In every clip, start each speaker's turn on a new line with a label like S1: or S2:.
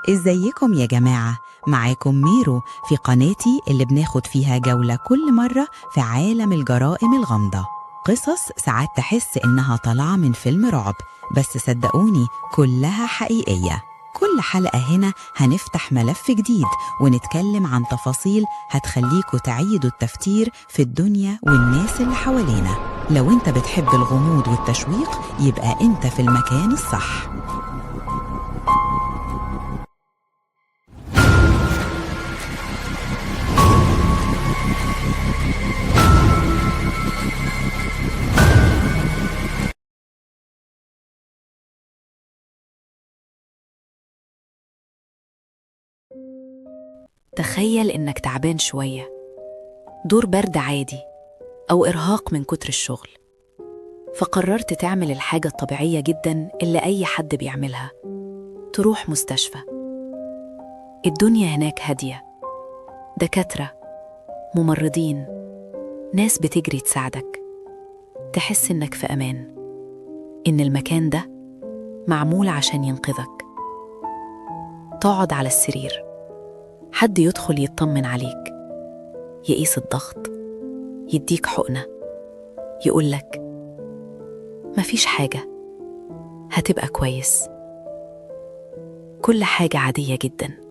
S1: ازيكم يا جماعة؟ معاكم ميرو في قناتي اللي بناخد فيها جولة كل مرة في عالم الجرائم الغامضة. قصص ساعات تحس إنها طالعة من فيلم رعب، بس صدقوني كلها حقيقية. كل حلقة هنا هنفتح ملف جديد ونتكلم عن تفاصيل هتخليكوا تعيدوا التفكير في الدنيا والناس اللي حوالينا. لو انت بتحب الغموض والتشويق يبقى انت في المكان الصح.
S2: تخيل إنك تعبان شوية، دور برد عادي أو إرهاق من كتر الشغل، فقررت تعمل الحاجة الطبيعية جداً اللي أي حد بيعملها، تروح مستشفى. الدنيا هناك هادية، دكاترة، ممرضين، ناس بتجري تساعدك، تحس إنك في أمان، إن المكان ده معمول عشان ينقذك. تقعد على السرير، حد يدخل يطمن عليك، يقيس الضغط، يديك حقنة، يقولك مفيش حاجة، هتبقى كويس. كل حاجة عادية جداً.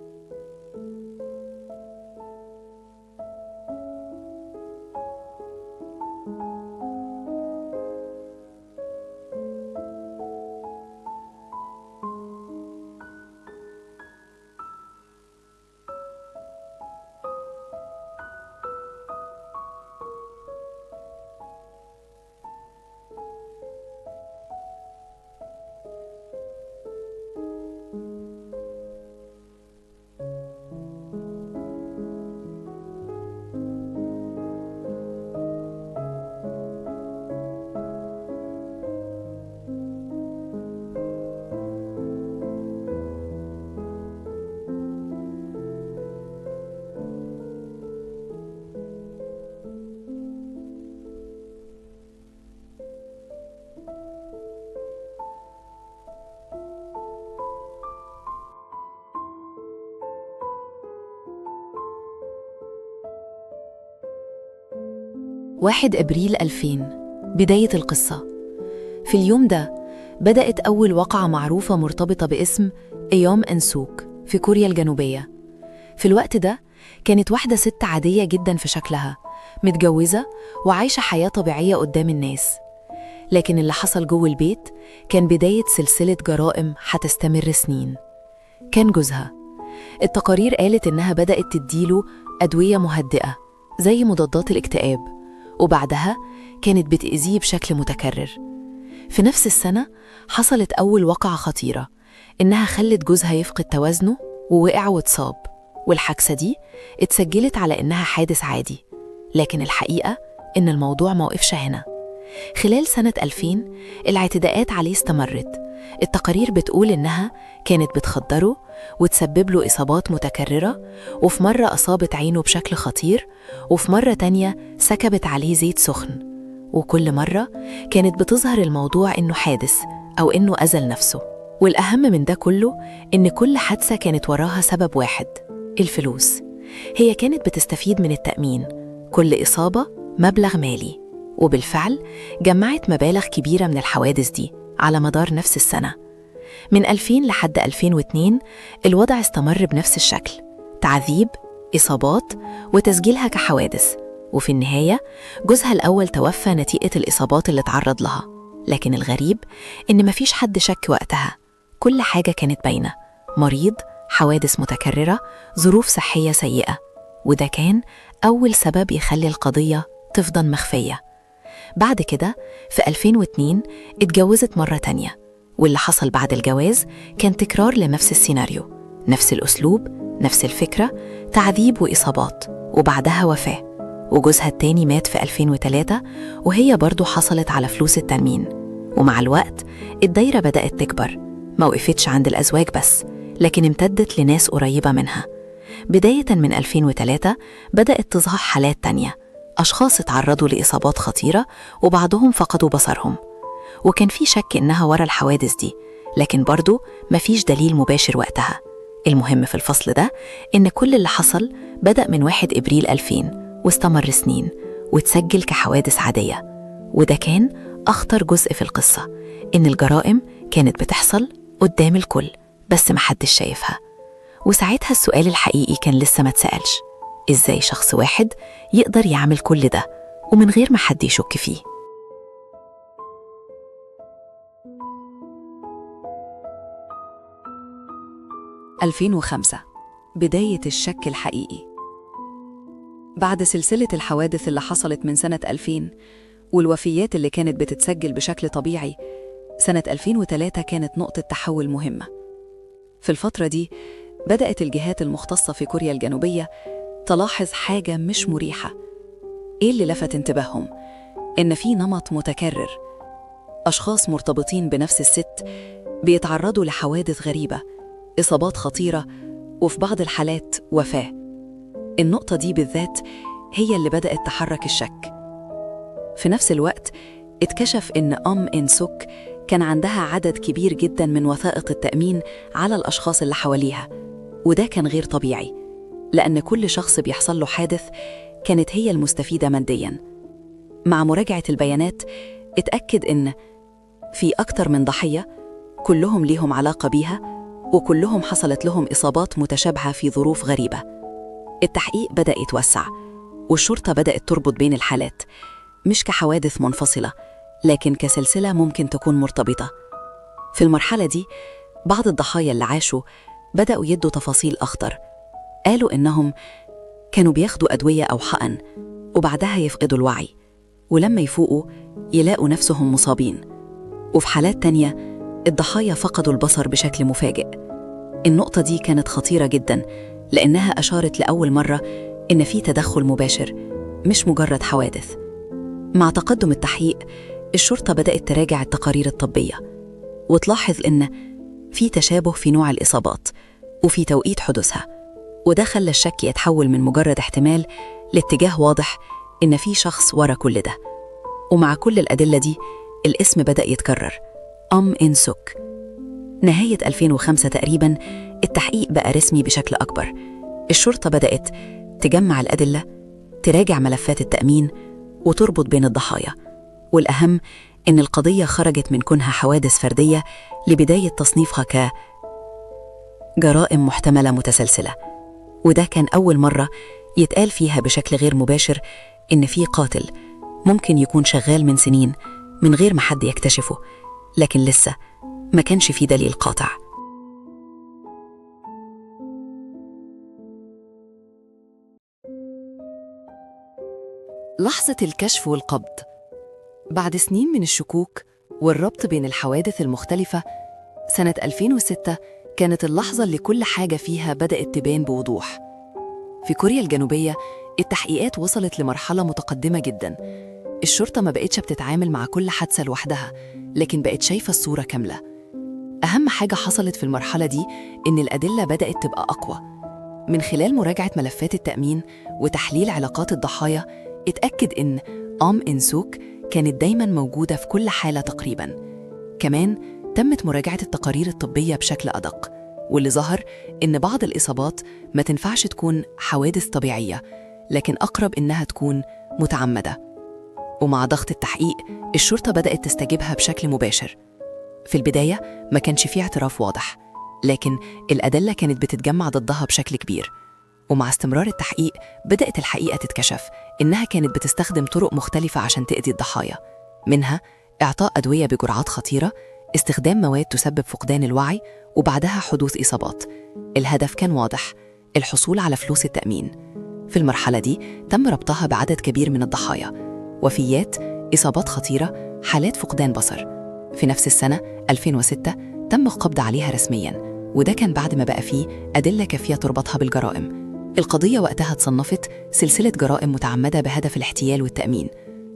S2: واحد أبريل 2000 بداية القصة. في اليوم ده بدأت أول وقعة معروفة مرتبطة باسم إيوم إن سوك في كوريا الجنوبية. في الوقت ده كانت واحدة ست عادية جدا في شكلها، متجوزة وعايشة حياة طبيعية قدام الناس. لكن اللي حصل جوه البيت كان بداية سلسلة جرائم هتستمر سنين. كان جوزها، التقارير قالت إنها بدأت تديله أدوية مهدئة زي مضادات الاكتئاب، وبعدها كانت بتأذيه بشكل متكرر. في نفس السنة حصلت أول وقعة خطيرة، إنها خلت جوزها يفقد توازنه ووقع واتصاب، والحادثة دي اتسجلت على إنها حادث عادي. لكن الحقيقة إن الموضوع موقفش هنا. خلال سنة 2000 الاعتداءات عليه استمرت. التقارير بتقول إنها كانت بتخدره وتسبب له إصابات متكررة، وفي مرة أصابت عينه بشكل خطير، وفي مرة تانية سكبت عليه زيت سخن. وكل مرة كانت بتظهر الموضوع إنه حادث أو إنه أذل نفسه. والأهم من ده كله إن كل حادثة كانت وراها سبب واحد: الفلوس. هي كانت بتستفيد من التأمين، كل إصابة مبلغ مالي. وبالفعل جمعت مبالغ كبيرة من الحوادث دي على مدار نفس السنة. من 2000 لحد 2002 الوضع استمر بنفس الشكل: تعذيب، إصابات، وتسجيلها كحوادث. وفي النهاية جوزها الأول توفى نتيجة الإصابات اللي تعرض لها. لكن الغريب إن مفيش حد شك وقتها، كل حاجة كانت باينة: مريض، حوادث متكررة، ظروف صحية سيئة. وده كان أول سبب يخلي القضية تفضل مخفية. بعد كده في 2002 اتجوزت مرة تانية، واللي حصل بعد الجواز كان تكرار لنفس السيناريو، نفس الأسلوب، نفس الفكرة: تعذيب وإصابات، وبعدها وفاة. وجوزها التاني مات في 2003، وهي برضو حصلت على فلوس التأمين. ومع الوقت الدايرة بدأت تكبر، ما وقفتش عند الأزواج بس، لكن امتدت لناس قريبة منها. بداية من 2003 بدأت تظهر حالات تانية، أشخاص اتعرضوا لإصابات خطيرة وبعضهم فقدوا بصرهم. وكان في شك إنها ورا الحوادث دي، لكن برضو مفيش دليل مباشر وقتها. المهم في الفصل ده إن كل اللي حصل بدأ من 1 إبريل 2000 واستمر سنين وتسجل كحوادث عادية. وده كان أخطر جزء في القصة، إن الجرائم كانت بتحصل قدام الكل بس محدش شايفها. وساعتها السؤال الحقيقي كان لسه ما اتسألش: إزاي شخص واحد يقدر يعمل كل ده ومن غير ما حد يشك فيه؟ – 2005 بداية الشك الحقيقي. بعد سلسلة الحوادث اللي حصلت من سنة 2000 والوفيات اللي كانت بتتسجل بشكل طبيعي، سنة 2003 كانت نقطة تحول مهمة. في الفترة دي بدأت الجهات المختصة في كوريا الجنوبية تلاحظ حاجة مش مريحة. إيه اللي لفت انتباههم؟ إن في نمط متكرر، أشخاص مرتبطين بنفس الست بيتعرضوا لحوادث غريبة، إصابات خطيرة، وفي بعض الحالات وفاة. النقطة دي بالذات هي اللي بدأت تحرك الشك. في نفس الوقت اتكشف إن إن سوك كان عندها عدد كبير جدا من وثائق التأمين على الأشخاص اللي حواليها، وده كان غير طبيعي لأن كل شخص بيحصل له حادث كانت هي المستفيدة ماديا. مع مراجعة البيانات اتأكد إن في أكتر من ضحية كلهم ليهم علاقة بيها، وكلهم حصلت لهم إصابات متشابهة في ظروف غريبة. التحقيق بدأ يتوسع والشرطة بدأت تربط بين الحالات، مش كحوادث منفصلة لكن كسلسلة ممكن تكون مرتبطة. في المرحلة دي بعض الضحايا اللي عاشوا بدأوا يدوا تفاصيل أخطر. قالوا إنهم كانوا بياخدوا أدوية أو حقن وبعدها يفقدوا الوعي، ولما يفوقوا يلاقوا نفسهم مصابين. وفي حالات تانية الضحايا فقدوا البصر بشكل مفاجئ. النقطة دي كانت خطيرة جدا لأنها أشارت لأول مرة إن في تدخل مباشر مش مجرد حوادث. مع تقدم التحقيق الشرطة بدأت تراجع التقارير الطبية وتلاحظ إن في تشابه في نوع الإصابات وفي توقيت حدوثها، وده خلى الشك يتحول من مجرد احتمال لاتجاه واضح إن في شخص ورا كل ده. ومع كل الأدلة دي الاسم بدأ يتكرر: إن سوك. نهاية 2005 تقريباً التحقيق بقى رسمي بشكل أكبر. الشرطة بدأت تجمع الأدلة، تراجع ملفات التأمين، وتربط بين الضحايا. والأهم إن القضية خرجت من كونها حوادث فردية لبداية تصنيفها كجرائم محتملة متسلسلة. وده كان أول مرة يتقال فيها بشكل غير مباشر إن في قاتل ممكن يكون شغال من سنين من غير ما حد يكتشفه، لكن لسه ما كانش في دليل قاطع. لحظة الكشف والقبض. بعد سنين من الشكوك والربط بين الحوادث المختلفة، سنة 2006 كانت اللحظة اللي كل حاجة فيها بدأت تبان بوضوح. في كوريا الجنوبية التحقيقات وصلت لمرحلة متقدمة جداً. الشرطة ما بقتش بتتعامل مع كل حادثة لوحدها، لكن بقت شايفة الصورة كاملة. أهم حاجة حصلت في المرحلة دي إن الأدلة بدأت تبقى أقوى. من خلال مراجعة ملفات التأمين وتحليل علاقات الضحايا اتأكد إن إن سوك كانت دايماً موجودة في كل حالة تقريباً. كمان تمت مراجعة التقارير الطبية بشكل أدق، واللي ظهر إن بعض الإصابات ما تنفعش تكون حوادث طبيعية، لكن أقرب إنها تكون متعمدة. ومع ضغط التحقيق الشرطة بدأت تستجيبها بشكل مباشر. في البداية ما كانش فيه اعتراف واضح، لكن الأدلة كانت بتتجمع ضدها بشكل كبير. ومع استمرار التحقيق بدأت الحقيقة تتكشف إنها كانت بتستخدم طرق مختلفة عشان تأذي الضحايا، منها إعطاء أدوية بجرعات خطيرة، استخدام مواد تسبب فقدان الوعي، وبعدها حدوث إصابات. الهدف كان واضح: الحصول على فلوس التأمين. في المرحلة دي تم ربطها بعدد كبير من الضحايا: وفيات، إصابات خطيرة، حالات فقدان بصر. في نفس السنة 2006 تم القبض عليها رسمياً، وده كان بعد ما بقى فيه أدلة كافية تربطها بالجرائم. القضية وقتها تصنفت سلسلة جرائم متعمدة بهدف الاحتيال والتأمين.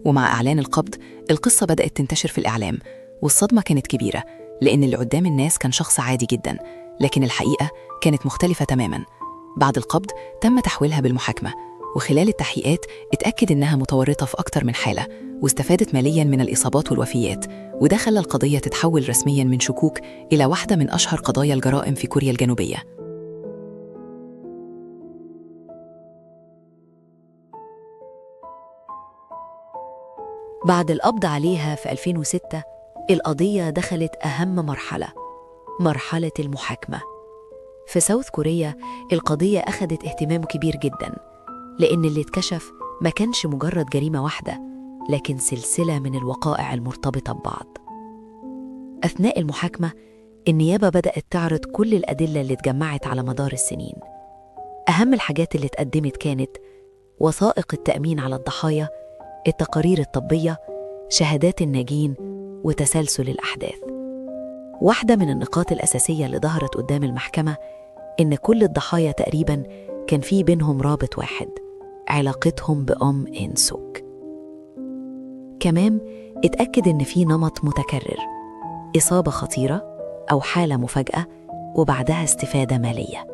S2: ومع إعلان القبض القصة بدأت تنتشر في الإعلام، والصدمة كانت كبيرة لأن اللي قدام الناس كان شخص عادي جداً، لكن الحقيقة كانت مختلفة تماماً. بعد القبض تم تحويلها بالمحاكمة، وخلال التحقيقات اتأكد إنها متورطة في أكتر من حالة واستفادت مالياً من الإصابات والوفيات، وده خلى القضية تتحول رسمياً من شكوك إلى واحدة من أشهر قضايا الجرائم في كوريا الجنوبية. بعد القبض عليها في 2006 القضية دخلت أهم مرحلة المحاكمة. في ساوث كوريا القضية أخذت اهتمام كبير جداً، لأن اللي اتكشف ما كانش مجرد جريمة واحدة، لكن سلسلة من الوقائع المرتبطة ببعض. أثناء المحاكمة النيابة بدأت تعرض كل الأدلة اللي اتجمعت على مدار السنين. أهم الحاجات اللي اتقدمت كانت وثائق التأمين على الضحايا، التقارير الطبية، شهادات الناجين، وتسلسل الأحداث. واحدة من النقاط الأساسية اللي ظهرت قدام المحكمة إن كل الضحايا تقريباً كان في بينهم رابط واحد، علاقتهم بأم إن سوك. كمان اتأكد إن في نمط متكرر، إصابة خطيرة أو حالة مفاجأة وبعدها استفادة مالية.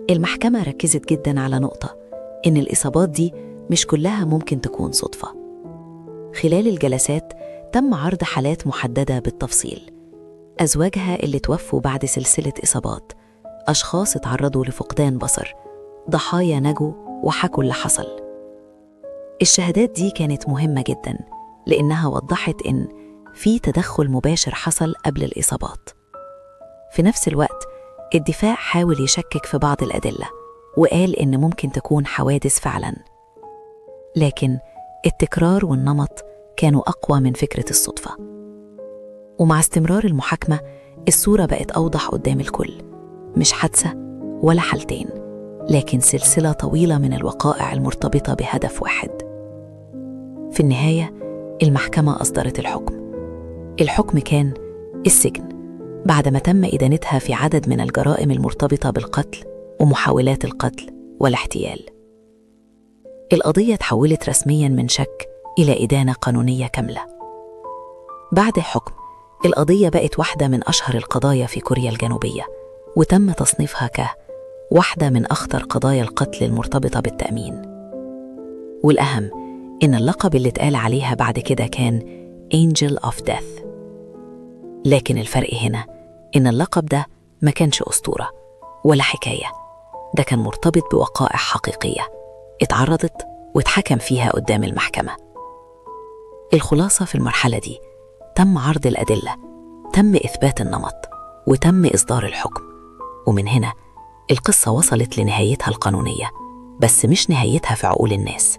S2: المحكمة ركزت جداً على نقطة، إن الإصابات دي مش كلها ممكن تكون صدفة. خلال الجلسات تم عرض حالات محددة بالتفصيل: أزواجها اللي توفوا بعد سلسلة إصابات، أشخاص اتعرضوا لفقدان بصر، ضحايا نجوا وحكوا اللي حصل. الشهادات دي كانت مهمة جداً لأنها وضحت إن في تدخل مباشر حصل قبل الإصابات. في نفس الوقت الدفاع حاول يشكك في بعض الأدلة وقال إن ممكن تكون حوادث فعلاً، لكن التكرار والنمط كانوا أقوى من فكرة الصدفة. ومع استمرار المحاكمة الصورة بقت أوضح قدام الكل، مش حادثة ولا حالتين، لكن سلسلة طويلة من الوقائع المرتبطة بهدف واحد. في النهاية المحكمة أصدرت الحكم كان السجن، بعدما تم إدانتها في عدد من الجرائم المرتبطة بالقتل ومحاولات القتل والاحتيال. القضية تحولت رسمياً من شك إلى إدانة قانونية كاملة. بعد الحكم القضية بقت واحدة من أشهر القضايا في كوريا الجنوبية، وتم تصنيفها كواحدة من أخطر قضايا القتل المرتبطة بالتأمين. والأهم إن اللقب اللي اتقال عليها بعد كده كان Angel of Death. لكن الفرق هنا إن اللقب ده ما كانش أسطورة ولا حكاية، ده كان مرتبط بوقائع حقيقية اتعرضت واتحكم فيها قدام المحكمة. الخلاصة في المرحلة دي تم عرض الأدلة، تم إثبات النمط، وتم إصدار الحكم. ومن هنا القصة وصلت لنهايتها القانونية، بس مش نهايتها في عقول الناس،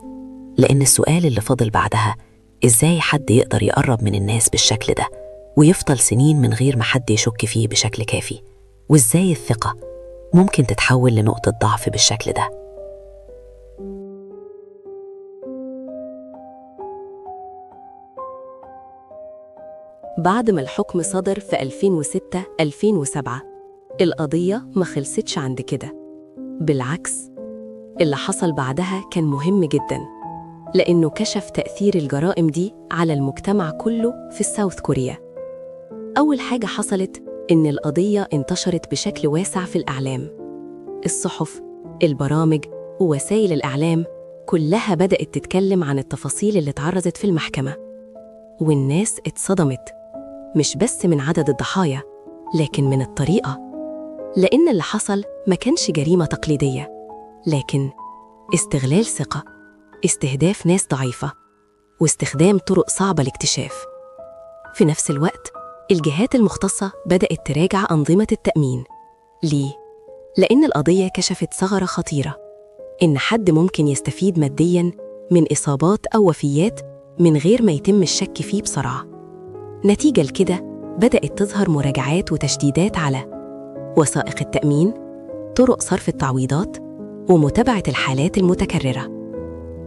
S2: لأن السؤال اللي فضل بعدها إزاي حد يقدر يقرب من الناس بالشكل ده ويفضل سنين من غير ما حد يشك فيه بشكل كافي؟ وإزاي الثقة ممكن تتحول لنقطة ضعف بالشكل ده؟
S3: بعد ما الحكم صدر في 2006-2007 القضية ما خلصتش عند كده. بالعكس، اللي حصل بعدها كان مهم جداً، لأنه كشف تأثير الجرائم دي على المجتمع كله في الساوث كوريا. أول حاجة حصلت إن القضية انتشرت بشكل واسع في الإعلام. الصحف، البرامج، ووسائل الإعلام كلها بدأت تتكلم عن التفاصيل اللي اتعرضت في المحكمة. والناس اتصدمت، مش بس من عدد الضحايا لكن من الطريقة، لأن اللي حصل ما كانش جريمة تقليدية، لكن استغلال ثقة، استهداف ناس ضعيفة، واستخدام طرق صعبة لاكتشاف. في نفس الوقت الجهات المختصة بدأت تراجع أنظمة التأمين. ليه؟ لأن القضية كشفت ثغرة خطيرة، إن حد ممكن يستفيد مادياً من إصابات أو وفيات من غير ما يتم الشك فيه بسرعة. نتيجة لكده بدأت تظهر مراجعات وتشديدات على وثائق التأمين، طرق صرف التعويضات، ومتابعة الحالات المتكررة.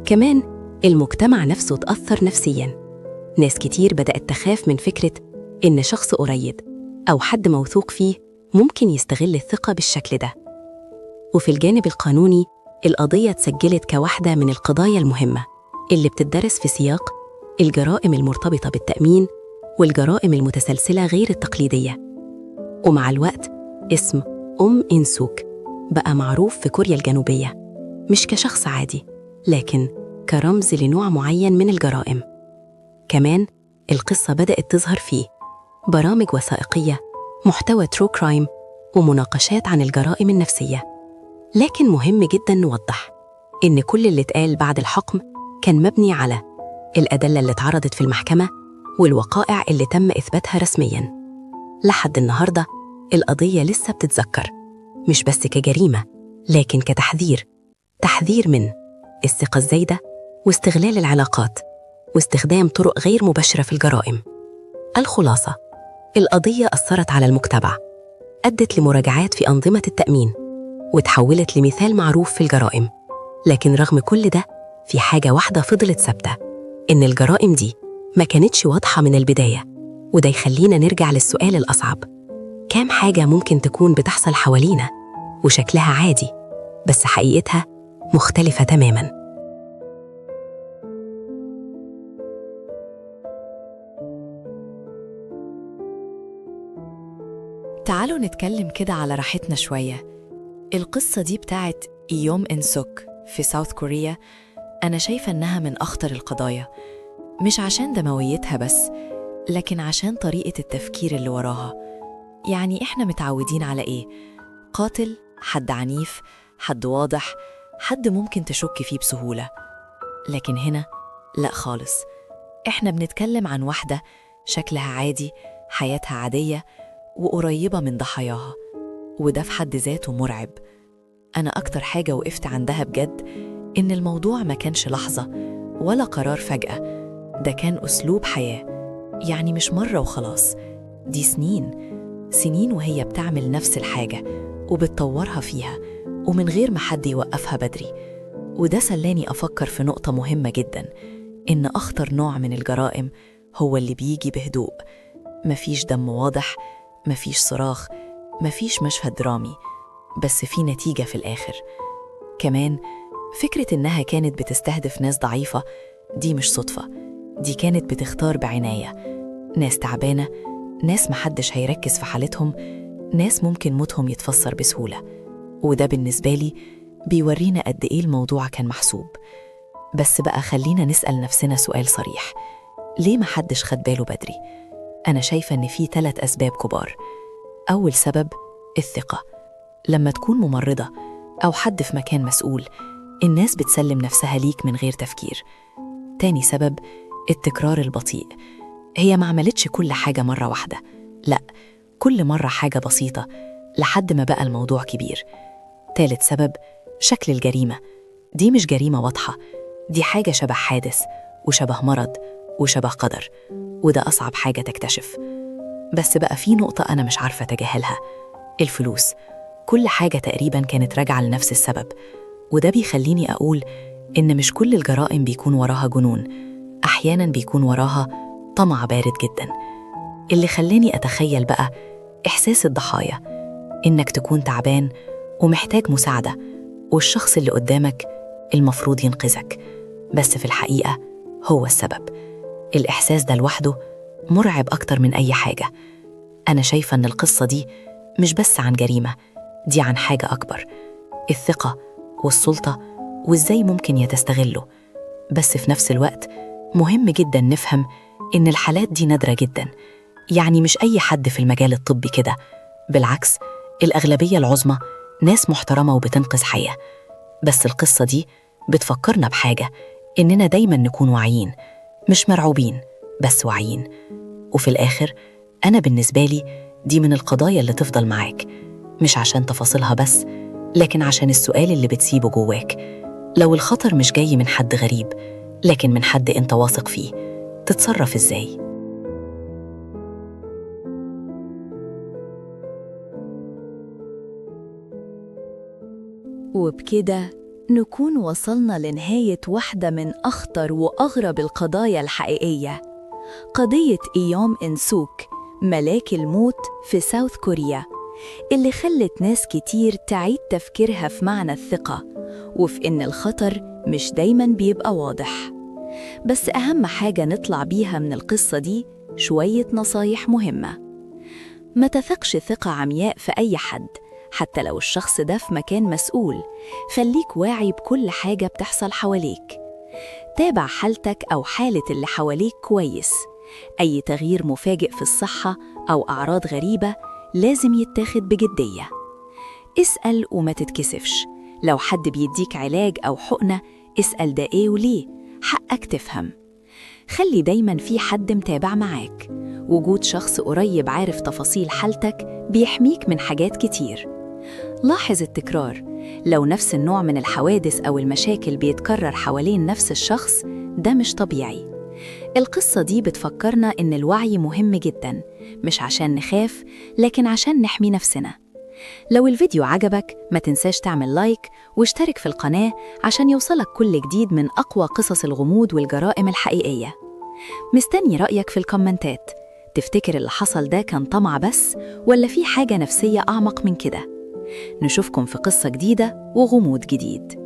S3: كمان المجتمع نفسه تأثر نفسياً. ناس كتير بدأت تخاف من فكرة إن شخص قريب أو حد موثوق فيه ممكن يستغل الثقة بالشكل ده. وفي الجانب القانوني القضية اتسجلت كواحدة من القضايا المهمة اللي بتدرس في سياق الجرائم المرتبطة بالتأمين والجرائم المتسلسلة غير التقليدية. ومع الوقت اسم أم إن سوك بقى معروف في كوريا الجنوبية، مش كشخص عادي لكن كرمز لنوع معين من الجرائم. كمان القصة بدأت تظهر فيه برامج وثائقية، محتوى ترو كرايم، ومناقشات عن الجرائم النفسية. لكن مهم جداً نوضح إن كل اللي اتقال بعد الحكم كان مبني على الأدلة اللي اتعرضت في المحكمة والوقائع اللي تم إثباتها رسمياً. لحد النهاردة القضية لسه بتتذكر، مش بس كجريمة لكن تحذير من الثقة الزايدة واستغلال العلاقات واستخدام طرق غير مباشرة في الجرائم. الخلاصة: القضية أثرت على المجتمع، أدت لمراجعات في أنظمة التأمين، وتحولت لمثال معروف في الجرائم. لكن رغم كل ده، في حاجة واحدة فضلت ثابتة: إن الجرائم دي ما كانتش واضحة من البداية. وده يخلينا نرجع للسؤال الأصعب: كام حاجة ممكن تكون بتحصل حوالينا وشكلها عادي، بس حقيقتها مختلفة تماماً؟
S2: تعالوا نتكلم كده على راحتنا شوية. القصة دي بتاعت إيوم إن سوك في ساوث كوريا، أنا شايفة إنها من أخطر القضايا، مش عشان دمويتها بس، لكن عشان طريقة التفكير اللي وراها. يعني إحنا متعودين على إيه؟ قاتل، حد عنيف، حد واضح، حد ممكن تشك فيه بسهولة. لكن هنا لأ خالص، إحنا بنتكلم عن واحدة شكلها عادي، حياتها عادية وقريبة من ضحاياها، وده في حد ذاته مرعب. أنا أكتر حاجة وقفت عندها بجد إن الموضوع ما كانش لحظة ولا قرار فجأة، ده كان أسلوب حياة. يعني مش مرة وخلاص، دي سنين وهي بتعمل نفس الحاجة وبتطورها فيها ومن غير ما حد يوقفها بدري. وده سلاني أفكر في نقطة مهمة جدا، إن أخطر نوع من الجرائم هو اللي بيجي بهدوء، مفيش دم واضح، مفيش صراخ، مفيش مشهد درامي، بس في نتيجة في الآخر. كمان فكرة إنها كانت بتستهدف ناس ضعيفة دي مش صدفة، دي كانت بتختار بعناية ناس تعبانة، ناس محدش هيركز في حالتهم، ناس ممكن موتهم يتفسر بسهولة. وده بالنسبة لي بيورينا قد إيه الموضوع كان محسوب. بس بقى خلينا نسأل نفسنا سؤال صريح: ليه محدش خد باله بدري؟ أنا شايفة إن في 3 أسباب كبار. أول سبب الثقة. لما تكون ممرضة أو حد في مكان مسؤول، الناس بتسلم نفسها ليك من غير تفكير. تاني سبب التكرار البطيء. هي ما عملتش كل حاجة مرة واحدة، لأ، كل مرة حاجة بسيطة لحد ما بقى الموضوع كبير. تالت سبب شكل الجريمة. دي مش جريمة واضحة، دي حاجة شبه حادث وشبه مرض وشبه قدر، وده أصعب حاجة تكتشف. بس بقى في نقطة أنا مش عارفة أتجاهلها: الفلوس. كل حاجة تقريباً كانت راجعة لنفس السبب، وده بيخليني أقول إن مش كل الجرائم بيكون وراها جنون، أحياناً بيكون وراها طمع بارد جداً. اللي خلاني أتخيل بقى إحساس الضحايا، إنك تكون تعبان ومحتاج مساعدة، والشخص اللي قدامك المفروض ينقذك، بس في الحقيقة هو السبب. الإحساس ده لوحده مرعب أكتر من أي حاجة. أنا شايفة إن القصة دي مش بس عن جريمة، دي عن حاجة أكبر: الثقة والسلطة وإزاي ممكن يتستغلوا. بس في نفس الوقت مهم جدا نفهم إن الحالات دي نادرة جدا، يعني مش أي حد في المجال الطبي كده، بالعكس الأغلبية العظمى ناس محترمة وبتنقذ حياة. بس القصة دي بتفكرنا بحاجة: إننا دايما نكون واعيين، مش مرعوبين بس واعيين. وفي الآخر أنا بالنسبة لي دي من القضايا اللي تفضل معاك، مش عشان تفاصيلها بس، لكن عشان السؤال اللي بتسيبه جواك: لو الخطر مش جاي من حد غريب لكن من حد أنت واثق فيه، تتصرف إزاي؟
S4: وبكده نكون وصلنا لنهاية واحدة من أخطر وأغرب القضايا الحقيقية، قضية إيوم إن سوك ملاك الموت في ساوث كوريا، اللي خلت ناس كتير تعيد تفكيرها في معنى الثقة وفي إن الخطر مش دايماً بيبقى واضح. بس أهم حاجة نطلع بيها من القصة دي شوية نصايح مهمة. ما تثقش ثقة عمياء في أي حد، حتى لو الشخص ده في مكان مسؤول. خليك واعي بكل حاجة بتحصل حواليك، تابع حالتك أو حالة اللي حواليك كويس. أي تغيير مفاجئ في الصحة أو أعراض غريبة لازم يتاخد بجدية. اسأل وما تتكسفش، لو حد بيديك علاج أو حقنة اسأل ده إيه وليه، حقك تفهم. خلي دايماً في حد متابع معاك. وجود شخص قريب عارف تفاصيل حالتك بيحميك من حاجات كتير. لاحظ التكرار، لو نفس النوع من الحوادث أو المشاكل بيتكرر حوالين نفس الشخص ده مش طبيعي. القصة دي بتفكرنا إن الوعي مهم جداً، مش عشان نخاف لكن عشان نحمي نفسنا. لو الفيديو عجبك ما تنساش تعمل لايك واشترك في القناة عشان يوصلك كل جديد من أقوى قصص الغموض والجرائم الحقيقية. مستني رأيك في الكومنتات. تفتكر اللي حصل ده كان طمع بس ولا في حاجة نفسية أعمق من كده؟ نشوفكم في قصة جديدة وغموض جديد.